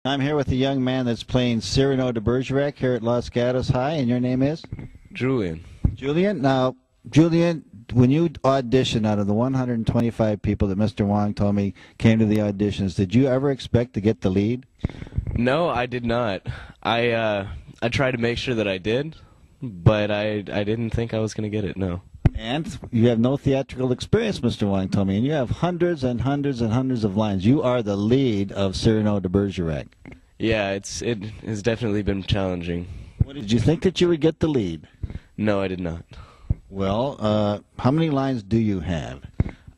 I'm here with a young man that's playing Cyrano de Bergerac here at Los Gatos High, and your name is? Julian. Julian? Now, Julian, when you auditioned out of the 125 people that Mr. Wong told me came to the auditions, did you ever expect to get the lead? No, I did not. I tried to make sure that I did, but I didn't think I was going to get it, no. And you have no theatrical experience, Mr. Wong told me, and you have hundreds and hundreds and hundreds of lines. You are the lead of Cyrano de Bergerac. Yeah, it has definitely been challenging. What, did you think that you would get the lead? No, I did not. Well, how many lines do you have?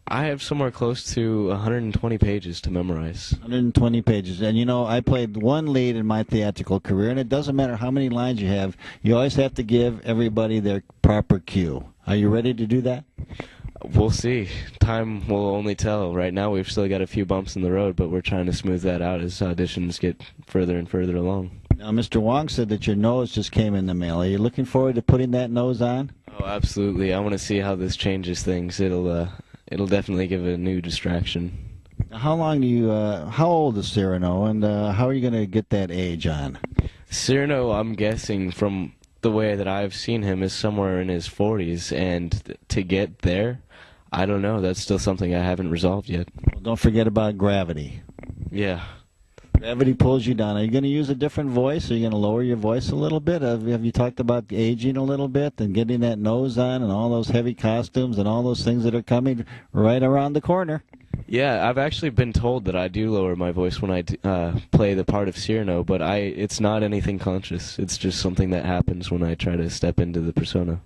I have somewhere close to 120 pages to memorize. 120 pages. And, you know, I played one lead in my theatrical career, and it doesn't matter how many lines you have. You always have to give everybody their proper cue. Are you ready to do that? We'll see. Time will only tell. Right now we've still got a few bumps in the road, but we're trying to smooth that out as auditions get further and further along. Now, Mr. Wong said that your nose just came in the mail. Are you looking forward to putting that nose on? Oh, absolutely. I want to see how this changes things. It'll definitely give a new distraction. How long do you, how old is Cyrano, and how are you going to get that age on? Cyrano, I'm guessing from the way that I've seen him, is somewhere in his 40s, and to get there, I don't know. That's still something I haven't resolved yet. Well, don't forget about gravity. Yeah. Gravity pulls you down. Are you going to use a different voice? Are you going to lower your voice a little bit? Have you talked about aging a little bit and getting that nose on and all those heavy costumes and all those things that are coming right around the corner? Yeah, I've actually been told that I do lower my voice when I play the part of Cyrano, but it's not anything conscious. It's just something that happens when I try to step into the persona.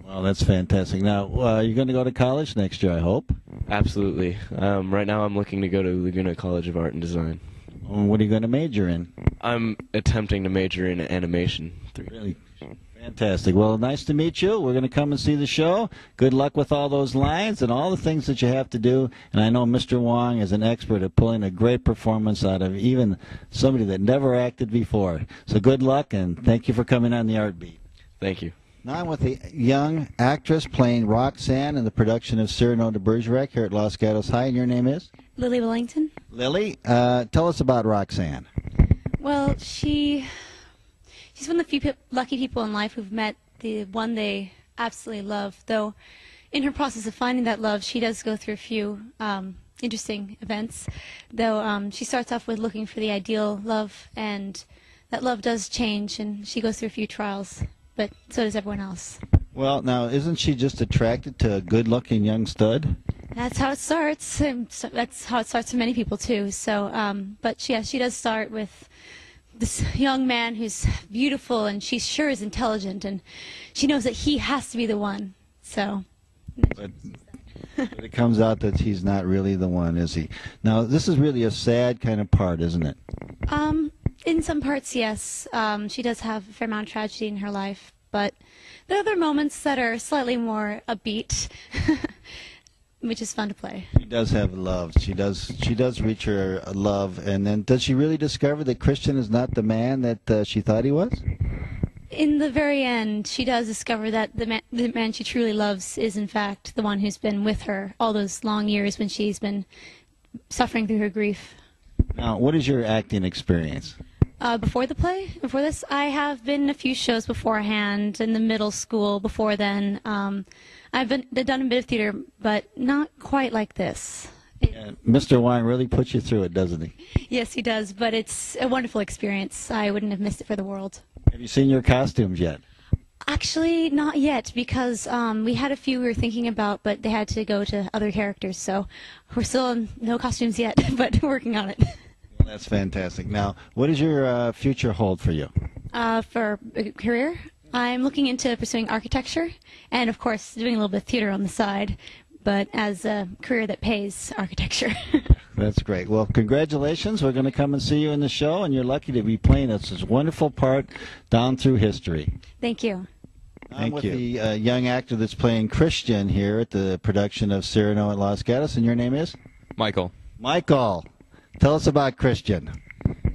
Well, that's fantastic. Now, you're going to go to college next year, I hope? Absolutely. Right now I'm looking to go to Laguna College of Art and Design. What are you going to major in? I'm attempting to major in animation. Really? Fantastic. Well, nice to meet you. We're going to come and see the show. Good luck with all those lines and all the things that you have to do. And I know Mr. Wong is an expert at pulling a great performance out of even somebody that never acted before. So good luck, and thank you for coming on the Artbeat. Thank you. Now I'm with a young actress playing Roxanne in the production of Cyrano de Bergerac here at Los Gatos High, and your name is? Lily Wellington. Lily, tell us about Roxanne. Well, she's one of the few lucky people in life who've met the one they absolutely love, though in her process of finding that love, she does go through a few interesting events, though she starts off with looking for the ideal love, and that love does change, and she goes through a few trials, but so does everyone else. Well, now, isn't she just attracted to a good-looking young stud? That's how it starts. And so that's how it starts for many people, too. So, but she does start with this young man who's beautiful, and she sure is intelligent, and she knows that he has to be the one. So. But it comes out that he's not really the one, is he? Now, this is really a sad kind of part, isn't it? In some parts, yes. She does have a fair amount of tragedy in her life, but there are other moments that are slightly more upbeat, which is fun to play. She does have love. She does reach her love, and then does she really discover that Christian is not the man that she thought he was? In the very end, she does discover that the man she truly loves is, in fact, the one who's been with her all those long years when she's been suffering through her grief. Now, what is your acting experience? Before this, I have been in a few shows beforehand in the middle school. Before then, I've done a bit of theater, but not quite like this. Mr. Wong really puts you through it, doesn't he? Yes, he does, but it's a wonderful experience. I wouldn't have missed it for the world. Have you seen your costumes yet? Actually, not yet, because we had a few we were thinking about, but they had to go to other characters, so we're still in no costumes yet, but working on it. Well, that's fantastic. Now, what does your future hold for you? For a career, I'm looking into pursuing architecture, and of course doing a little bit of theater on the side, but as a career that pays architecture. That's great. Well, congratulations. We're going to come and see you in the show, and you're lucky to be playing this wonderful part down through history. Thank you. I'm with the young actor that's playing Christian here at the production of Cyrano at Los Gatos, and your name is? Michael. Michael. Tell us about Christian.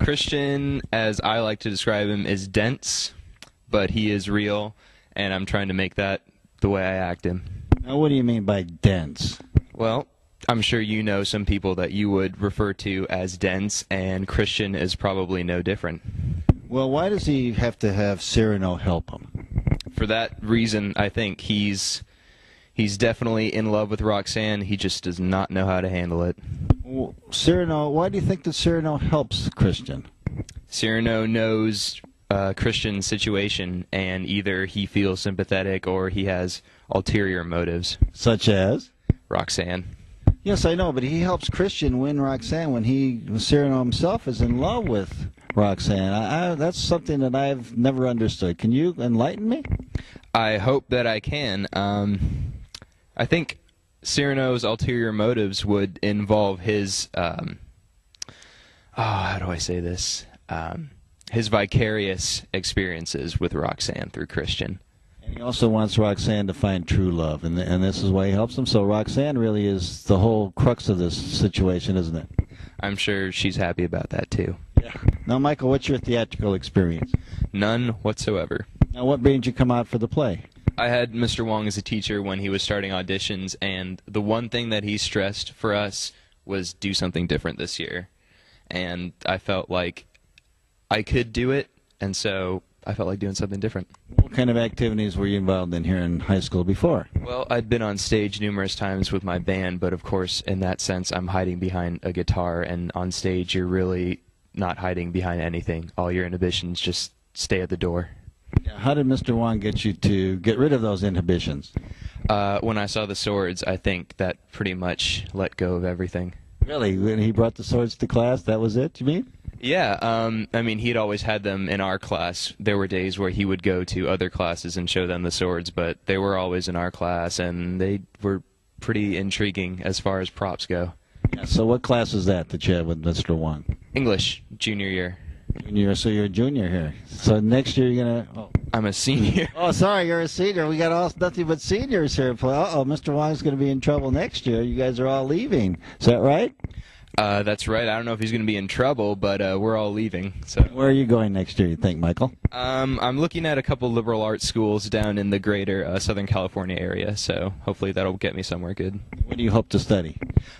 Christian, as I like to describe him, is dense, but he is real, and I'm trying to make that the way I act him. Now, what do you mean by dense? Well, I'm sure you know some people that you would refer to as dense, and Christian is probably no different. Well, why does he have to have Cyrano help him? For that reason, I think he's definitely in love with Roxanne. He just does not know how to handle it. Well, Cyrano, why do you think that Cyrano helps Christian? Cyrano knows Christian's situation, and either he feels sympathetic or he has ulterior motives. Such as? Roxanne. Yes, I know, but he helps Christian win Roxanne when Cyrano himself is in love with Roxanne. That's something that I've never understood. Can you enlighten me? I hope that I can. I think Cyrano's ulterior motives would involve his, how do I say this? His vicarious experiences with Roxanne through Christian. And he also wants Roxanne to find true love, and this is why he helps him. So Roxanne really is the whole crux of this situation, isn't it? I'm sure she's happy about that, too. Yeah. Now, Michael, what's your theatrical experience? None whatsoever. Now, what made you come out for the play? I had Mr. Wong as a teacher when he was starting auditions, and the one thing that he stressed for us was do something different this year. And I felt like I could do it, and so I felt like doing something different. What kind of activities were you involved in here in high school before? Well, I'd been on stage numerous times with my band, but of course, in that sense, I'm hiding behind a guitar, and on stage, you're really not hiding behind anything. All your inhibitions just stay at the door. How did Mr. Wong get you to get rid of those inhibitions? When I saw the swords, I think that pretty much let go of everything. Really? When he brought the swords to class, that was it, you mean? Yeah, I mean, he'd always had them in our class. There were days where he would go to other classes and show them the swords, but they were always in our class, and they were pretty intriguing as far as props go. Yeah, so what class is that you had with Mr. Wong? English, junior year. Junior, so you're a junior here. So next year you're going to... Oh. I'm a senior. Oh, sorry, you're a senior. We got nothing but seniors here. Uh-oh, Mr. Wong's going to be in trouble next year. You guys are all leaving. Is that right? That's right. I don't know if he's going to be in trouble, but we're all leaving. So. Where are you going next year, you think, Michael? I'm looking at a couple liberal arts schools down in the greater Southern California area, so hopefully that'll get me somewhere good. What do you hope to study?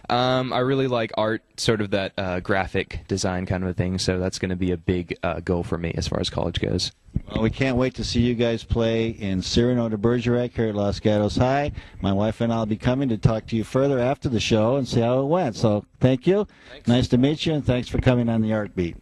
I really like art, sort of that graphic design kind of a thing, so that's going to be a big goal for me as far as college goes. Well, we can't wait to see you guys play in Cyrano de Bergerac here at Los Gatos High. My wife and I will be coming to talk to you further after the show and see how it went. So thank you. Thanks. Nice to meet you, and thanks for coming on the Artbeat.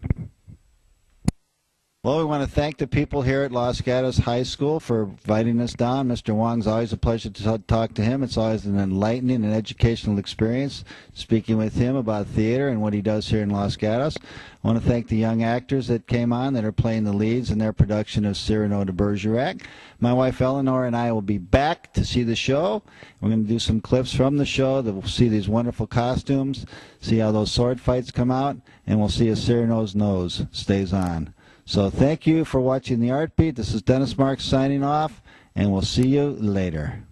Well, we want to thank the people here at Los Gatos High School for inviting us down. Mr. Wong's always a pleasure to talk to him. It's always an enlightening and educational experience speaking with him about theater and what he does here in Los Gatos. I want to thank the young actors that came on that are playing the leads in their production of Cyrano de Bergerac. My wife Eleanor and I will be back to see the show. We're going to do some clips from the show that we'll see these wonderful costumes, see how those sword fights come out, and we'll see if Cyrano's nose stays on. So thank you for watching the Artbeat. This is Dennis Marks signing off, and we'll see you later.